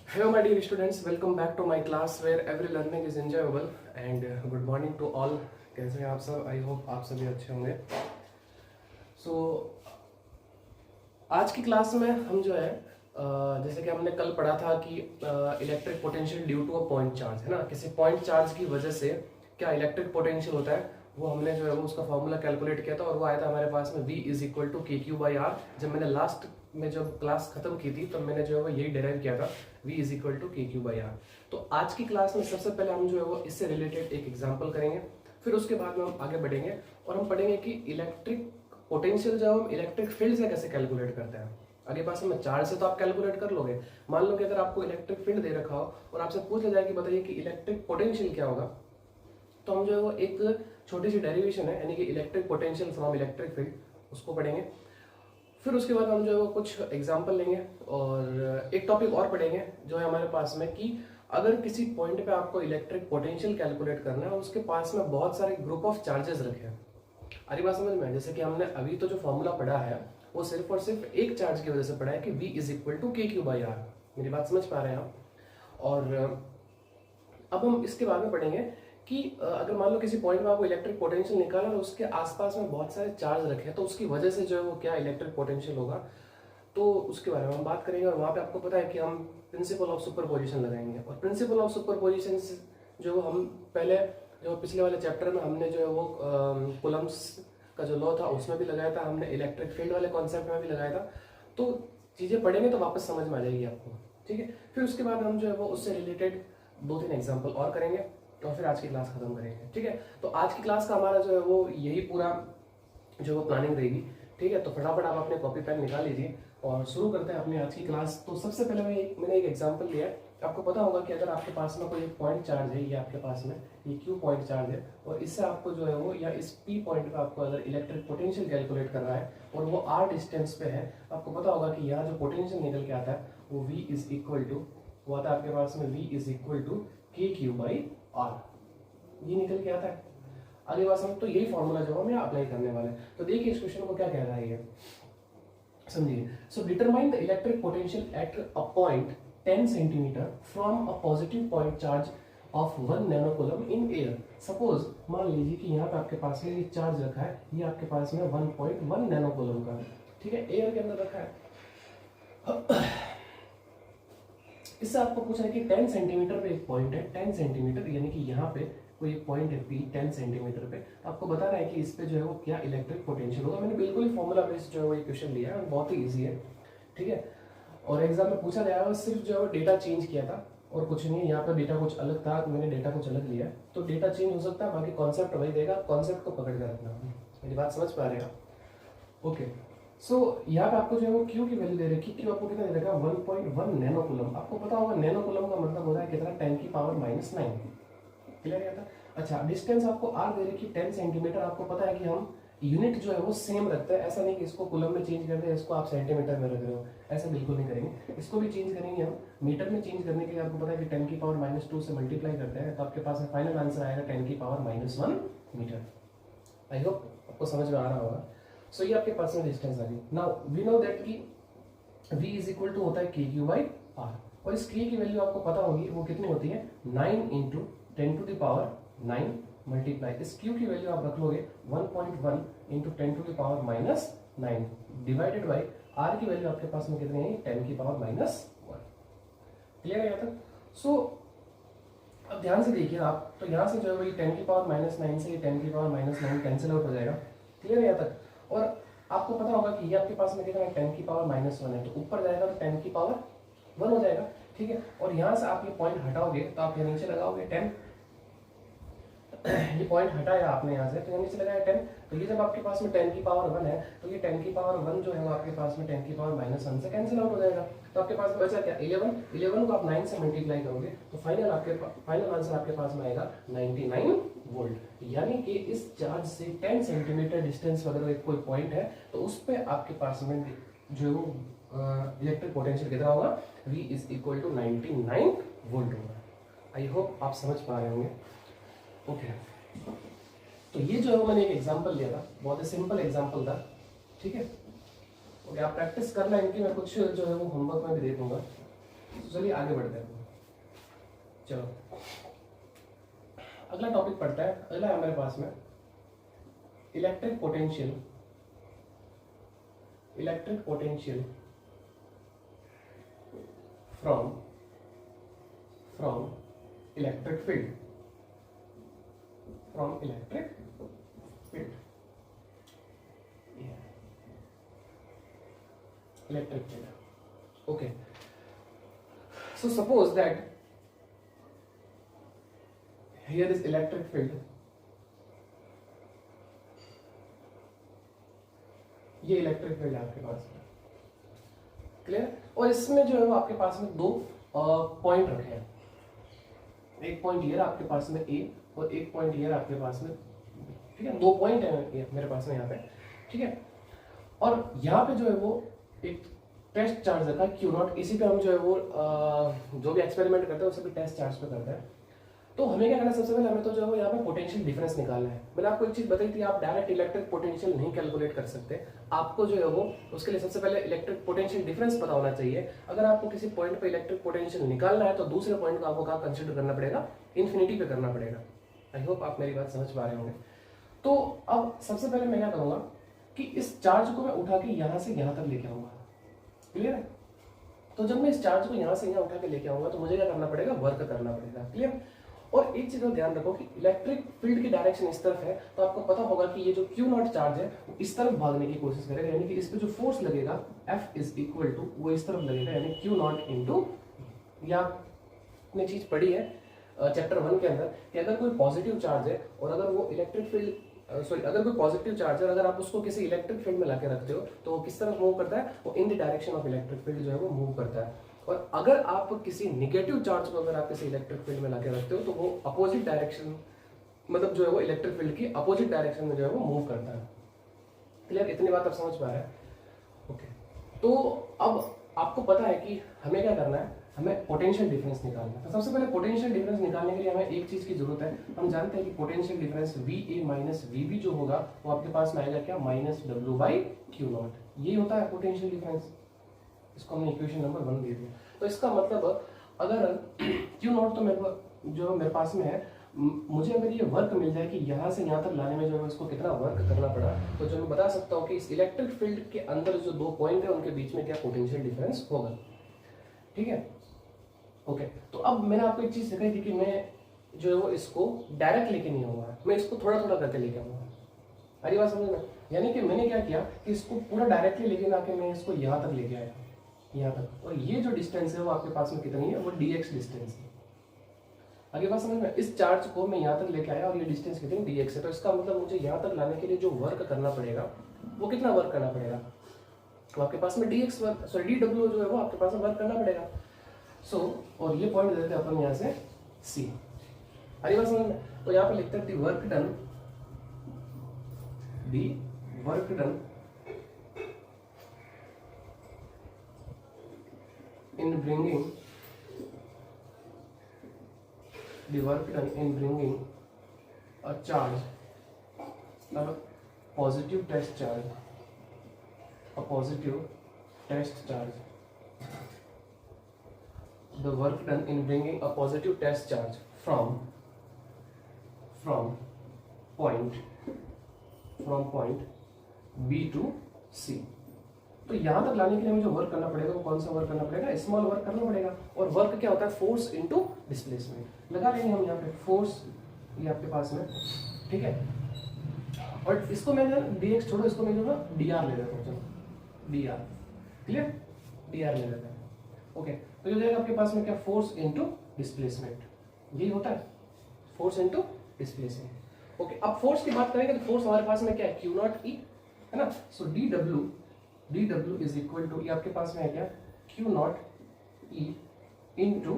Hello, my dear students. Welcome back to my class where every learning is enjoyable. And good morning to all. कैसे हैं आप सब? आई hope आप सभी अच्छे होंगे. So आज की क्लास में हम जो है जैसे कि हमने कल पढ़ा था कि electric potential due to a point charge है ना, किसी पॉइंट चार्ज की वजह से क्या इलेक्ट्रिक पोटेंशियल होता है, वो हमने जो है वो उसका फॉर्मूला कैलकुलेट किया था और वो आया था हमारे पास में V इज इक्वल टू के क्यू बाई आर. जब मैंने लास्ट में जब क्लास खत्म की थी तो मैंने जो है वो यही डिराइव किया था, V इज इक्वल टू के क्यू बाई आर. तो आज की क्लास में सबसे पहले हम जो है वो इससे रिलेटेड एक एग्जाम्पल करेंगे, फिर उसके बाद में हम आगे बढ़ेंगे और हम पढ़ेंगे कि इलेक्ट्रिक पोटेंशियल जो हम इलेक्ट्रिक फील्ड से कैसे कैलकुलेट करते हैं. आगे पास में चार्ज से तो आप कैलकुलेट कर लोगे. मान लो कि अगर आपको इलेक्ट्रिक फील्ड दे रखा हो और आपसे पूछ लिया जाए कि बताइए कि इलेक्ट्रिक पोटेंशियल क्या होगा, तो हम जो है वो एक छोटी सी डेरिवेशन है यानी कि electric potential from electric field, उसको पढ़ेंगे. फिर उसके बाद हम जो है वो कुछ एग्जाम्पल लेंगे और एक टॉपिक और पढ़ेंगे जो है हमारे पास में कि अगर किसी पॉइंट पे आपको इलेक्ट्रिक पोटेंशियल कैलकुलेट करना है और उसके पास में बहुत सारे ग्रुप ऑफ चार्जेस रखे हैं. अरे बात समझ में, जैसे कि हमने अभी तो जो फॉर्मूला पढ़ा है वो सिर्फ और सिर्फ एक चार्ज की वजह से पढ़ा है कि V इज इक्वल टू के क्यू बाई आर. मेरी बात समझ पा रहे हैं आप? और अब हम इसके बारे में पढ़ेंगे कि अगर मान लो किसी पॉइंट में आपको इलेक्ट्रिक पोटेंशियल निकालना और उसके आसपास में बहुत सारे चार्ज रखे हैं तो उसकी वजह से जो है वो क्या इलेक्ट्रिक पोटेंशियल होगा, तो उसके बारे में हम बात करेंगे. और वहाँ पे आपको पता है कि हम प्रिंसिपल ऑफ सुपरपोजिशन लगाएंगे और प्रिंसिपल ऑफ सुपरपोजिशन जो हम पहले जो पिछले वाले चैप्टर में हमने जो है वो कूलम्ब्स का जो लॉ था उसमें भी लगाया था, हमने इलेक्ट्रिक फील्ड वाले कॉन्सेप्ट में भी लगाया था. तो चीज़ें पढ़ेंगे तो वापस समझ में आ जाएगी आपको. ठीक है, फिर उसके बाद हम जो है वो उससे रिलेटेड 2-3 एग्जाम्पल और करेंगे और फिर आज की क्लास खत्म करेंगे. ठीक है, तो आज की क्लास का हमारा जो है वो यही पूरा जो वो प्लानिंग रहेगी. ठीक है, तो फटाफट आप अपने कॉपी पेन निकाल लीजिए और शुरू करते हैं अपनी आज की क्लास. तो सबसे पहले मैंने एक एग्जांपल लिया है. आपको पता होगा कि अगर आपके पास में कोई एक पॉइंट चार्ज है, ये आपके पास में ये क्यू पॉइंट चार्ज है और इससे आपको जो है वो या इस पी पॉइंट पे आपको अगर इलेक्ट्रिक पोटेंशियल कैलकुलेट करना है और वो आर डिस्टेंस पे है, आपको पता होगा कि यहाँ जो पोटेंशियल निकल के आता है वो V इज इक्वल टू वो आता है आपके पास में V इज इक्वल टू के क्यू बाई आर. ये निकल के आता है. आगे बात समझ, तो यही फॉर्मूला जो हम यहाँ अप्लाई करने वाले हैं. तो देखिए इस क्वेश्चन को क्या कह रहा है ये समझिए. So determine the electric potential at a point 10 centimetre from a positive point charge of 1 nanocoulomb in air. Suppose मान लीजिए कि यहाँ पे आपके पास में ये चार्ज रखा है, ये आपके पास में 1.1 नैनोकूलम का. ठीक है, एयर के अंदर रखा है. इससे आपको पूछा है कि 10 सेंटीमीटर पे एक पॉइंट है, 10 सेंटीमीटर यानी कि यहाँ पे कोई एक पॉइंट है P 10 सेंटीमीटर पे. आपको बता रहा है कि इस पे जो है वो क्या इलेक्ट्रिक पोटेंशियल होगा. मैंने बिल्कुल ही फॉर्मूला बेस्ड जो है वो ये क्वेश्चन लिया है और बहुत ही ईजी है. ठीक है, और एग्जाम में पूछा गया है सिर्फ जो है वो डेटा चेंज किया था और कुछ नहीं है. यहाँ पर डेटा कुछ अलग था, मैंने डेटा कुछ अलग लिया, तो डेटा चेंज हो सकता है, बाकी कॉन्सेप्ट वही देगा. कॉन्सेप्ट को पकड़ कर रखना. मेरी बात समझ पा रहे हैं आप? ओके, सो यहाँ पे आपको जो है वो Q की वैल्यू दे रखी. Q आपको कितना दे रखा है? 1.1 नैनोकूलम. आपको पता होगा नैनोकूलम का मतलब होता है कितना? 10 की पावर -9. क्लियर है था? अच्छा, डिस्टेंस आपको R दे रखी 10 सेंटीमीटर. आपको पता है कि हम यूनिट जो है वो सेम रखते हैं. ऐसा नहीं कि इसको कूलम में चेंज कर दे, इसको आप सेंटीमीटर में रख रहे हो, ऐसा बिल्कुल नहीं करेंगे. इसको भी चेंज करेंगे हम मीटर में. चेंज करने के लिए आपको पता है कि 10 की पावर -2 से मल्टीप्लाई करते हैं तो आपके पास फाइनल आंसर आएगा 10 की पावर -1 मीटर. आई होप आपको समझ में आ रहा होगा. सो ये आपके पास में डिस्टेंस आ गई. नाउ वी नो दैट कि V इज इक्वल टू होता है के क्यू बाई आर और इस K की वैल्यू आपको पता होगी वो कितनी होती है? 9 into 10 to the power 9 multiply इस Q की वैल्यू आप रख लोगे 1.1 into 10 to the power -9 divided by R की वैल्यू आपके पास में कितनी है? 10 की पावर -1. क्लियर है यहाँ तक? सो अब ध्यान से देखिए आप, तो यहाँ से जो है 10 की पावर -9 से 10 की पावर -9 कैंसिल आउट हो जाएगा. क्लियर है यहाँ तक? और आपको पता होगा कि ये आपके पास में कितना है? 10 की पावर -1 है, तो ऊपर जाएगा तो 10 की पावर 1 हो जाएगा. ठीक है, और यहाँ से आप ये पॉइंट हटाओगे तो आप यहाँ नीचे लगाओगे 10. ये पॉइंट हटाया आपने यहाँ से तो यहाँ नीचे लगाया 10. तो ये जब आपके पास में 10 की पावर 1 है तो ये 10 की पावर 1 जो है वो आपके पास में 10 की पावर -1 से कैंसिल आउट हो जाएगा. तो आपके पास बचा क्या? 11 को आप 9 से मल्टीप्लाई करोगे तो फाइनल आंसर आपके पास में आएगा 99 वोल्ट. यानी कि इस चार्ज से 10 सेंटीमीटर डिस्टेंस अगर एक कोई पॉइंट है तो उस पर आपके पास में जो इलेक्ट्रिक पोटेंशियल कितना होगा? V is equal to 99 volt होगा. आई होप आप समझ पा रहे होंगे. ओके, तो ये जो है मैंने एक एग्जांपल लिया था, बहुत ही सिंपल एग्जांपल था. ठीक है, ओके, आप प्रैक्टिस करना इनकी, मैं कुछ जो है वो होमवर्क में भी दे दूंगा. चलिए आगे बढ़ते हैं। चलो अगला टॉपिक पढ़ता है। अगला है हमारे पास में electric potential from electric field electric field. Okay, so suppose that here is electric field, ये इलेक्ट्रिक फील्ड है आपके पास में, क्लियर। और इसमें जो है वो आपके पास में दो पॉइंट रखे हैं, एक पॉइंट ये आपके पास में ए और एक पॉइंट ये आपके पास में, ठीक है, दो पॉइंट है मेरे पास में यहाँ पे, ठीक है। और यहाँ पे जो है वो एक टेस्ट चार्ज रखा क्यू नॉट, इसी पे हम जो है वो जो भी एक्सपेरिमेंट करते हैं उसे भी टेस्ट चार्ज पे करते हैं। तो हमें क्या करना है, सबसे पहले हमें तो जो है वो यहाँ पे पोटेंशियल डिफरेंस निकालना है। मैंने आपको एक चीज बताई थी, आप डायरेक्ट इलेक्ट्रिक पोटेंशियल नहीं कैलकुलेट कर सकते, आपको जो है वो उसके लिए सबसे पहले इलेक्ट्रिक पोटेंशियल डिफरेंस पता होना चाहिए। अगर आपको किसी पॉइंट पे इलेक्ट्रिक पोटेंशियल निकालना है तो दूसरे पॉइंट को आपको कहाँ कंसिडर करना पड़ेगा, इन्फिनिटी पे करना पड़ेगा। आई होप आप मेरी बात समझ पा रहे होंगे। तो अब सबसे पहले मैं क्या करूंगा कि इस चार्ज को मैं उठा के यहाँ से यहाँ तक लेके आऊंगा, क्लियर है। तो जब मैं इस चार्ज को यहाँ से यहाँ उठा के लेके आऊंगा तो मुझे क्या करना पड़ेगा, वर्क करना पड़ेगा, क्लियर। और एक चीज का ध्यान रखो कि इलेक्ट्रिक फील्ड की डायरेक्शन इस तरफ है, तो आपको पता होगा कि ये जो क्यू नॉट चार्ज है वो इस तरफ भागने की कोशिश करेगा, यानी कि इस पे जो फोर्स लगेगा F इज इक्वल टू वो इस तरफ लगेगा, यानी क्यू नॉट इंटू, या आपने चीज पढ़ी है चैप्टर 1 के अंदर कि अगर कोई पॉजिटिव चार्ज है और अगर वो इलेक्ट्रिक फील्ड अगर कोई पॉजिटिव चार्ज है, अगर आप उसको किसी इलेक्ट्रिक फील्ड में लाके रखते हो तो वो किस तरफ मूव करता है, वो in the direction of electric field जो है वो मूव करता है। और अगर आप किसी नेगेटिव चार्ज को अगर आप किसी इलेक्ट्रिक फील्ड में लाके रखते हो तो वो अपोजिट डायरेक्शन, मतलब जो है वो इलेक्ट्रिक फील्ड की अपोजिट डायरेक्शन में जो है वो मूव करता है, क्लियर। इतनी बात आप समझ पा रहे हैं, ओके। तो अब आपको पता है कि हमें क्या करना है, हमें पोटेंशियल डिफरेंस निकालना है। तो सबसे पहले पोटेंशियल डिफरेंस निकालने के लिए हमें एक चीज की जरूरत है, हम जानते हैं कि potential difference VA minus VB जो होगा वो आपके पास में आएगा क्या, माइनस W/Q0। ये होता है पोटेंशियल डिफरेंस, इसको हमने इक्वेशन नंबर 1 दे दिया। तो इसका मतलब अगर Q0 तो मेरे पास में है, मुझे अगर ये वर्क मिल जाए कि यहाँ से यहाँ तक लाने में जो है इसको कितना वर्क करना पड़ा, तो जो मैं बता सकता हूँ कि इस इलेक्ट्रिक फील्ड के अंदर जो दो पॉइंट है उनके बीच में क्या पोटेंशियल डिफरेंस होगा, ठीक है, ओके। तो अब मैंने आपको एक चीज सिखाई थी कि मैं जो है वो इसको डायरेक्ट लेके नहीं आऊंगा, मैं इसको थोड़ा थोड़ा करके लेके आऊंगा। अरे बात समझ में, यानी कि मैंने क्या किया कि इसको पूरा डायरेक्टली लेके ना आके मैं इसको यहाँ तक लेके आया, यहाँ तक, और ये जो डिस्टेंस है वो आपके पास में कितनी है, वो dx डिस्टेंस है। आगे बात समझ में, इस चार्ज को मैं यहाँ तक लेके आया और ये डिस्टेंस कितनी dx है, तो इसका मतलब मुझे यहाँ तक लाने के लिए जो वर्क करना पड़ेगा वो कितना वर्क करना पड़ेगा, तो आपके पास में dx वर्क, सॉरी dw जो है वो आपके पास में वर्क करना पड़ेगा। सो और ये पॉइंट देते हैं अपन यहाँ से C। अरे बात समझ में, तो यहाँ पे लिखते हैं the work done in bringing a charge, a positive test charge, the work done in bringing a positive test charge from point B to C। तो यहाँ तक लाने के लिए मुझे वर्क करना पड़ेगा, वो कौन सा वर्क करना पड़ेगा, स्मॉल वर्क करना पड़ेगा। और वर्क क्या होता है, फोर्स इनटू डिस्प्लेसमेंट। लगा लेंगे हम यहाँ पे फोर्स, ये आपके पास में, ठीक है। और इसको मैं dx छोड़ो, इसको मैं जो है dr ले लेता हूँ, चलो dr, क्लियर, dr ले लेते हैं, ओके। तो जो जाएगा आपके पास में क्या, फोर्स इनटू डिस्प्लेसमेंट, यही होता है, फोर्स इनटू डिस्प्लेसमेंट, ओके। अब फोर्स की बात करेंगे तो फोर्स हमारे पास में क्या है, Q0E है ना। सो dw इज इक्वल टू, ये आपके पास में है क्या, Q0E इंटू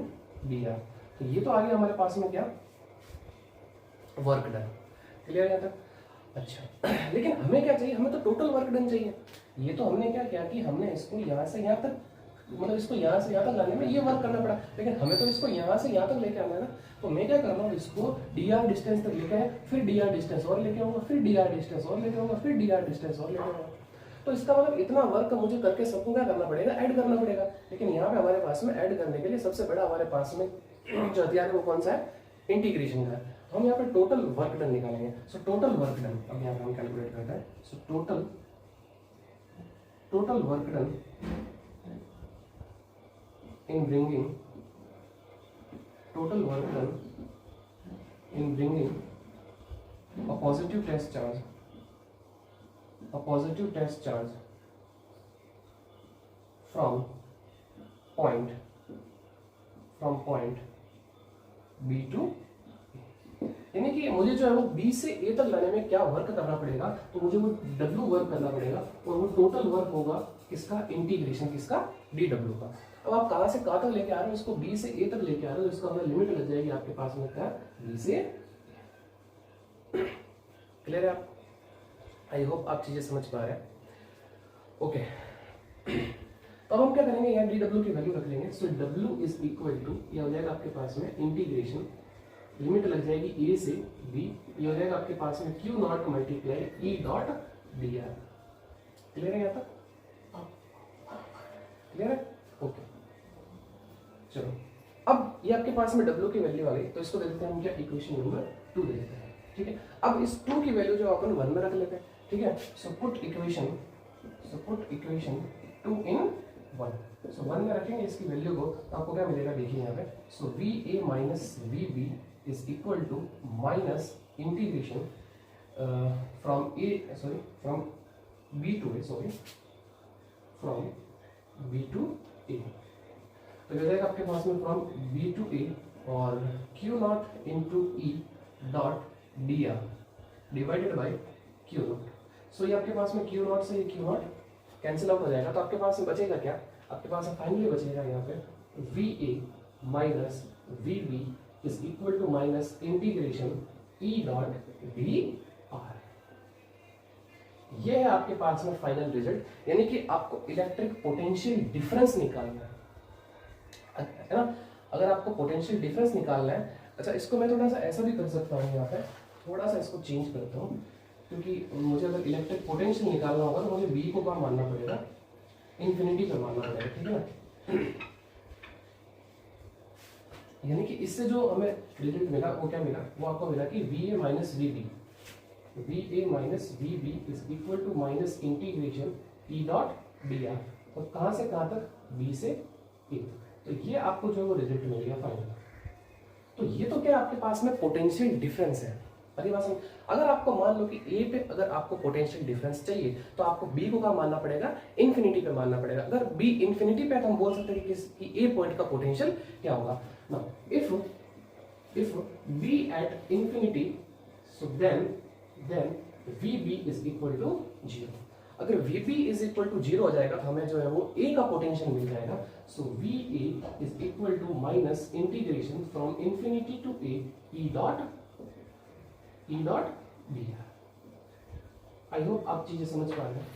dr। तो ये तो आ गया हमारे पास में क्या, वर्क डन, क्लियर है यहाँ तक। अच्छा, लेकिन हमें क्या चाहिए, हमें तो टोटल वर्क डन चाहिए। ये तो हमने क्या किया कि हमने इसको यहाँ से यहाँ तक, मतलब इसको यहाँ से यहाँ तक लाने में ये वर्क करना पड़ा, लेकिन हमें तो इसको यहाँ से यहाँ तक लेके आना है ना। तो मैं क्या कर रहा हूँ, इसको dr डिस्टेंस तक लेके आए, फिर dr डिस्टेंस और लेके आऊंगा, फिर dr डिस्टेंस और लेके आऊंगा, फिर dr डिस्टेंस और लेके आऊंगा। तो इसका मतलब इतना वर्क मुझे करके सबको क्या करना पड़ेगा, ऐड करना पड़ेगा। लेकिन यहाँ पे हमारे पास में ऐड करने के लिए सबसे बड़ा हमारे पास में जो हथियार है वो कौन सा है, इंटीग्रेशन का है। तो हम यहाँ पे टोटल वर्क डन निकालेंगे। सो टोटल वर्क डन अब यहाँ पे हम कैलकुलेट करते हैं। So total work done in bringing a positive test charge from point B to A, यानी कि मुझे जो है वो B से A तक लाने में क्या वर्क करना पड़ेगा, तो मुझे वो W वर्क करना पड़ेगा और वो टोटल वर्क होगा किसका, इंटीग्रेशन किसका, DW का। अब आप कहां से कहां तक लेके आ रहे हो, इसको B से A तक लेके आ रहे हो, तो इसका हमें लिमिट लग जाएगी आपके पास में क्या, B से। क्लियर है आप? आई होप आप चीजें समझ पा रहे हैं। ओके तो अब हम क्या करेंगे, यहाँ DW की वैल्यू रख लेंगे। सो W इज इक्वल टू, ये हो जाएगा आपके पास में इंटीग्रेशन, लिमिट लग जाएगी A से B, ये हो जाएगा आपके पास में Q not multiply E dot dr। Clear है यहाँ तक? क्लियर है? ओके चलो अब ये आपके पास में W की वैल्यू आ गई, तो इसको दे देते हैं हम क्या, इक्वेशन नंबर 2 दे देते हैं। ठीक है, अब इस 2 की वैल्यू जो अपन 1 में रख लेते हैं। ठीक है, सो पुट इक्वेशन 2 इन 1। सो 1 में रखेंगे इसकी वैल्यू को, तो आपको क्या मिलेगा, देखिए यहाँ पे। So VA minus VB is equal to minus integration from B to A, from B to A। तो ये जाएगा आपके पास में फ्रॉम B to A और Q naught into E dot dr divided by Q naught. So ये आपके पास में Q नॉट से Q नॉट कैंसिल आउट हो जाएगा, तो आपके पास में बचेगा क्या, आपके पास फाइनली बचेगा यहाँ पे VA minus VB is equal to minus integration E dot dr। ये है आपके पास में फाइनल रिजल्ट, यानी कि आपको इलेक्ट्रिक पोटेंशियल डिफरेंस निकालना है ना। अगर आपको पोटेंशियल डिफरेंस निकालना है, अच्छा इसको मैं थोड़ा सा ऐसा भी कर सकता हूँ, यहाँ पे थोड़ा सा इसको चेंज करता हूँ, क्योंकि मुझे अगर इलेक्ट्रिक पोटेंशियल निकालना होगा तो मुझे V को कहाँ मानना पड़ेगा, इन्फिनिटी पर मानना पड़ेगा। ठीक है ना, यानी कि इससे जो हमें रिजल्ट मिला वो क्या मिला, वो आपको मिला कि VA minus VB is equal to minus integration E dot dr। तो कहां से कहां तक, B से A। तो ये आपको जो वो रिजल्ट मिल गया फाइनल। तो ये तो क्या आपके पास में पोटेंशियल डिफरेंस है। अरे बात समझ, अगर आपको मान लो कि A पे अगर आपको पोटेंशियल डिफरेंस चाहिए तो आपको B को कहाँ मानना पड़ेगा, इन्फिनिटी पे मानना पड़ेगा। अगर B इन्फिनिटी पे है तो हम बोल सकते हैं कि A पॉइंट का पोटेंशियल क्या होगा। Now if B at infinity, so then VB is equal to 0। अगर VB इज इक्वल टू 0 हो जाएगा तो हमें जो है वो A का पोटेंशियल मिल जाएगा। So VA is equal to minus integration from infinity to A E dot dr। I hope आप चीजें समझ पा रहे हैं।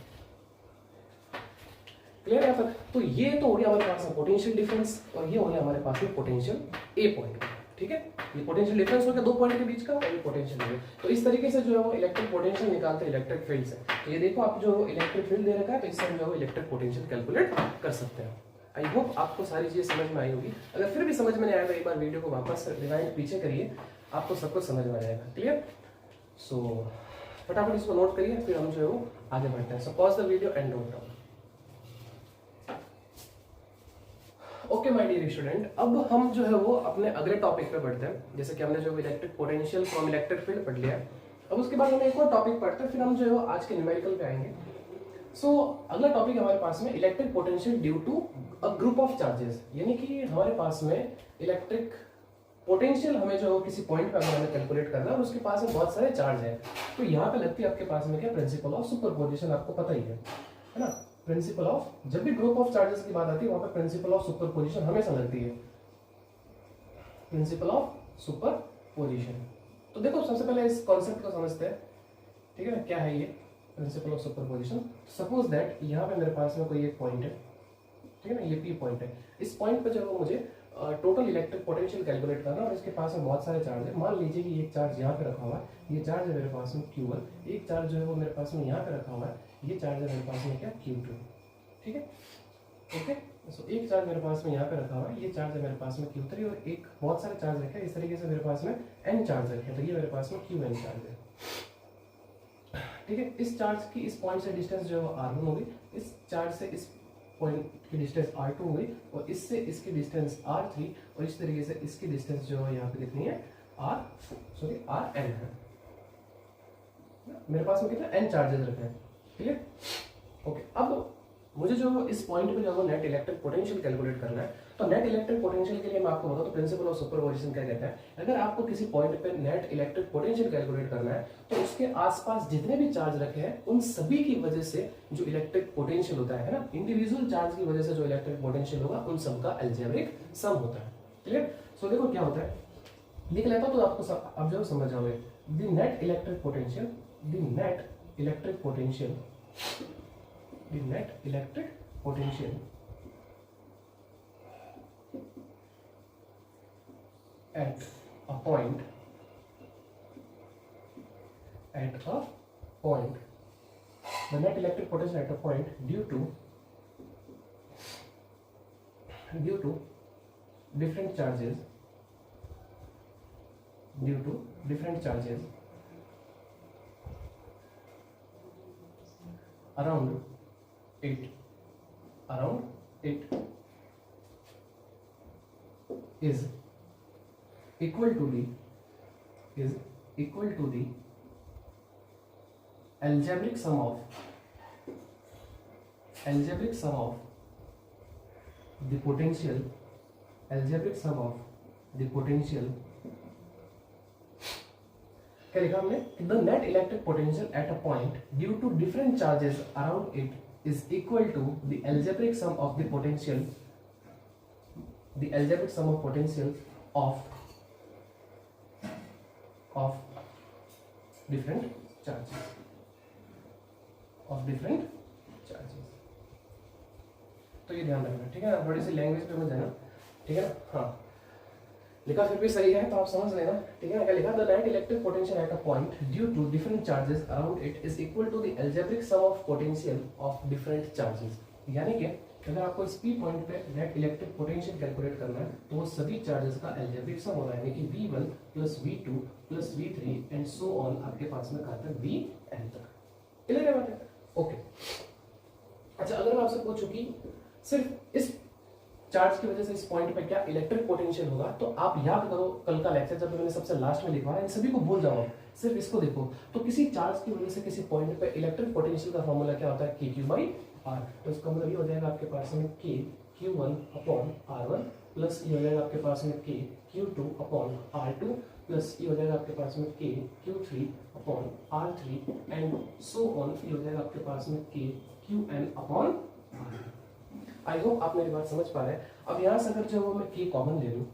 क्लियर है तक? तो ये तो हो गया हमारे पास में पोटेंशियल डिफरेंस और ये हो गया हमारे पास में पोटेंशियल A पॉइंट। ठीक है, ये पोटेंशियल डिफरेंस हो गया 2 पॉइंट के बीच का और ये पोटेंशियल है। तो इस तरीके से जो है वो इलेक्ट्रिक पोटेंशियल निकालते हैं इलेक्ट्रिक फील्ड से। तो ये देखो आप जो इलेक्ट्रिक फील्ड दे रखा है, तो इससे हम जो है इलेक्ट्रिक पोटेंशियल कैलकुलेट कर सकते हैं। आई होप आपको सारी चीजें समझ में आई होगी। अगर फिर भी समझ में नहीं आया तो एक बार वीडियो को वापस रिवाइंड पीछे करिए, आपको सब कुछ समझ में आ जाएगा। क्लियर? सो फटाफट इसको नोट करिए, फिर हम जो है वो आगे बढ़ते हैं। So pause the video and note down. Okay my dear student, अब हम जो है वो अपने अगले टॉपिक पे बढ़ते हैं। जैसे कि हमने जो electric potential from electric field पढ़ लिया है, अब उसके बाद हम एक और टॉपिक पढ़ते हैं, फिर हम जो है वो आज के न्यूमेरिकल पे आएंगे। सो अगला टॉपिक हमारे पास में electric potential due to a group of charges, यानी कि हमारे पास में इलेक्ट्रिक पोटेंशियल हमें जो किसी पॉइंट पे हमें कैलकुलेट करना है और उसके पास में बहुत सारे चार्ज है। तो यहाँ पे लगती है आपके पास में क्या, प्रिंसिपल ऑफ सुपरपोजिशन, आपको पता ही है ना। प्रिंसिपल ऑफ, जब भी ग्रुप ऑफ चार्जेस की बात आती है वहां पे प्रिंसिपल ऑफ सुपरपोजिशन हमेशा लगती है, प्रिंसिपल ऑफ सुपरपोजिशन। तो देखो सबसे पहले इस कॉन्सेप्ट को समझते हैं। ठीक है ना, क्या है ये principle of superposition. Suppose that यहाँ पे मेरे पास में कोई एक पॉइंट है, ठीक है ना, ये P पॉइंट है। इस पॉइंट पे जो है मुझे टोटल इलेक्ट्रिक पोटेंशियल कैलकुलेट करना और इसके पास में बहुत सारे चार्ज है। मान लीजिए कि एक चार्ज यहाँ पे रखा हुआ है, ये चार्ज है मेरे पास में Q1, एक चार्ज जो है वो मेरे पास में यहाँ पे रखा हुआ है, ये चार्ज है मेरे पास में क्या, Q2। ठीक है, ओके। एक चार्ज मेरे पास में यहाँ पे रखा हुआ है, ये चार्ज है मेरे पास में Q3 और एक बहुत सारे चार्ज रखे हैं इस तरीके से मेरे पास में N चार्ज रखे हैं, तो ये मेरे पास में Qn चार्ज है। ठीक है, इस चार्ज की इस पॉइंट से डिस्टेंस जो है वो R1 होगी, इस चार्ज से इस पॉइंट की डिस्टेंस R2 होगी और इससे इसकी डिस्टेंस R3 और इस तरीके से इसकी डिस्टेंस जो है यहाँ पे कितनी है Rn है। मेरे पास में कितना N चार्जेस रखे हैं। ठीक है, ओके। अब मुझे जो इस पॉइंट पे जो है नेट इलेक्ट्रिक पोटेंशियल कैलकुलेट करना है, तो नेट इलेक्ट्रिक पोटेंशियल के लिए मैं आपको बताऊं तो प्रिंसिपल ऑफ सुपरपोजिशन क्या कहता है। अगर आपको किसी पॉइंट पे नेट इलेक्ट्रिक पोटेंशियल कैलकुलेट करना है तो उसके आसपास जितने भी चार्ज रखे हैं उन सभी की वजह से जो इलेक्ट्रिक पोटेंशियल होता है ना, इंडिविजुअल चार्ज की वजह से जो इलेक्ट्रिक पोटेंशियल होगा उन सबका अलजेब्रिक सम होता है। क्लियर? सो देखो क्या होता है, लिख लेता हूं तो आपको अब जो समझ जाओगे। The net electric potential, the net electric potential, the net electric potential at a point the net electric potential at a point due to different charges around it is equal to the algebraic sum of the potential क्या लिखा हमने? The net electric potential at a point due to different charges around it is equal to the algebraic sum of the potential of different charges तो ये ध्यान रखना, ठीक है ना, थोड़ी सी लैंग्वेज पे मत जाना, ठीक है ना। हाँ, लिखा फिर भी सही है तो आप समझ लेना, ठीक है ना। क्या लिखा? The net electric potential at a point due to different charges around it is equal to the algebraic sum of potential of different charges. यानी कि अगर आपको इस पी पॉइंट पे नेट इलेक्ट्रिक पोटेंशियल कैलकुलेट करना है तो वो सभी चार्जेस का अलजेब्रिक सम होगा, यानी कि V1 plus V2 plus V3 and so on आपके पास में कहाँ तक Vn तक। क्लियर है बात है? ओके। अच्छा, अगर मैं आपसे पूछूं कि सिर्फ इस चार्ज की वजह से इस पॉइंट पे क्या इलेक्ट्रिक पोटेंशियल होगा, तो आप याद करो कल का लेक्चर जब मैंने सबसे लास्ट में लिखवाया, इन सभी को भूल जाओ, सिर्फ इसको देखो। तो किसी चार्ज की वजह से किसी पॉइंट पे इलेक्ट्रिक पोटेंशियल का फॉर्मूला क्या होता है? KQ/R। तो इसका मतलब ये हो जाएगा आपके पास में KQ1/R1 प्लस ये हो जाएगा आपके पास में KQ2/R2 प्लस ये हो जाएगा आपके पास में KQ3/R3 एंड सो ऑन, ये हो जाएगा आपके पास में KQn/R। आई होप आप मेरी बात समझ पा रहे हैं। अब यहाँ से अगर जो वो मैं K कॉमन ले लूँ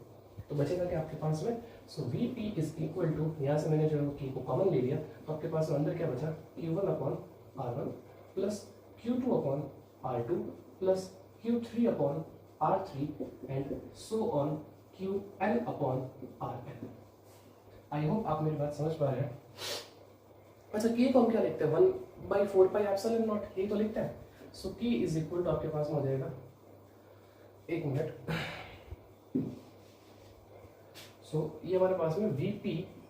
तो बचेगा क्या आपके पास में? सो Vp इज इक्वल टू, यहाँ से मैंने जो K को कॉमन ले लिया तो आपके पास में अंदर क्या बचा? Q1/R1 plus Q2/R2 plus Q3/R3 and so on Qn/Rn। I hope आप मेरी बात समझ पा रहे हैं। अच्छा, K को हम क्या लिखते हैं? 1/4πε0, यही तो लिखते हैं। सो K इज इक्वल टू आपके पास में हो जाएगा, एक मिनट, सो ये हमारे पास में Vp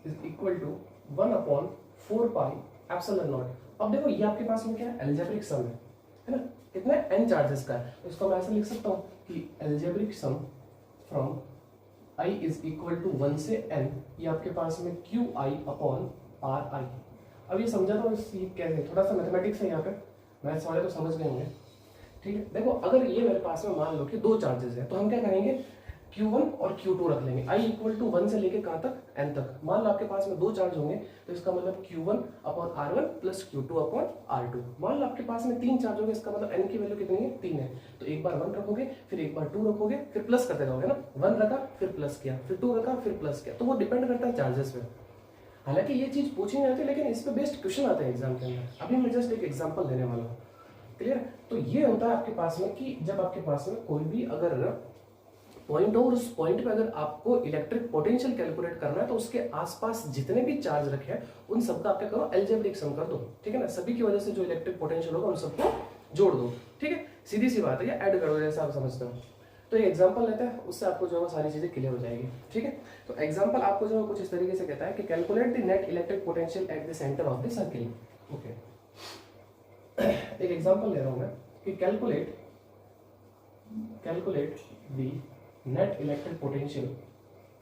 इज इक्वल टू 1/4πε0। अब देखो ये आपके पास में क्या है? अलजेब्रिक सम है ना, कितना n चार्जेस का है, तो इसको मैं ऐसे लिख सकता हूँ कि algebraic sum from I is equal to 1 से n, ये आपके पास में Qi/Ri। अब ये समझा तो कैसे, थोड़ा सा मैथमेटिक्स है यहाँ पे, मैथ्स वाले तो समझ गए होंगे, ठीक है। देखो अगर ये मेरे पास में मान लो कि दो चार्जेस है तो हम क्या करेंगे? Q1 और Q2 रख लेंगे। I इक्वल टू 1 से लेके कहाँ तक? n तक। मान लो आपके पास में दो चार्ज होंगे तो इसका मतलब Q1/R1 प्लस Q2/R2। मान लो आपके पास में तीन चार्ज होंगे, इसका मतलब n की वैल्यू कितनी है? 3 है। तो एक बार 1 रखोगे, फिर एक बार 2 रखोगे, फिर प्लस करते रहोगे ना। 1 रखा फिर प्लस किया, फिर 2 रखा फिर प्लस किया, तो वो डिपेंड करता है चार्जेस पे। हालांकि ये चीज पूछी नहीं जाती लेकिन इस पे बेस्ट क्वेश्चन आते हैं एग्जाम के अंदर। अभी मैं जस्ट एक एग्जांपल देने वाला हूँ, क्लियर? तो ये होता है आपके पास में कि जब आपके पास में कोई भी अगर पॉइंट हो और उस पॉइंट पे अगर आपको इलेक्ट्रिक पोटेंशियल कैलकुलेट करना है तो उसके आसपास जितने भी चार्ज रखे हैं उन सबका आप क्या करो? अलजेब्रिक सम कर दो, ठीक है ना। सभी की वजह से जो इलेक्ट्रिक पोटेंशियल होगा उन सबको जोड़ दो, ठीक है, सीधी सी बात है, या ऐड करो जैसा आप समझते हो। तो ये एग्जांपल लेते हैं, उससे आपको जो है सारी चीजें क्लियर हो जाएगी, ठीक है। तो एग्जांपल आपको जो है कुछ इस तरीके से कहता है कि calculate the net electric potential at the centre of the circle. Okay, एक एग्जांपल ले रहा हूं मैं कि calculate the net electric potential,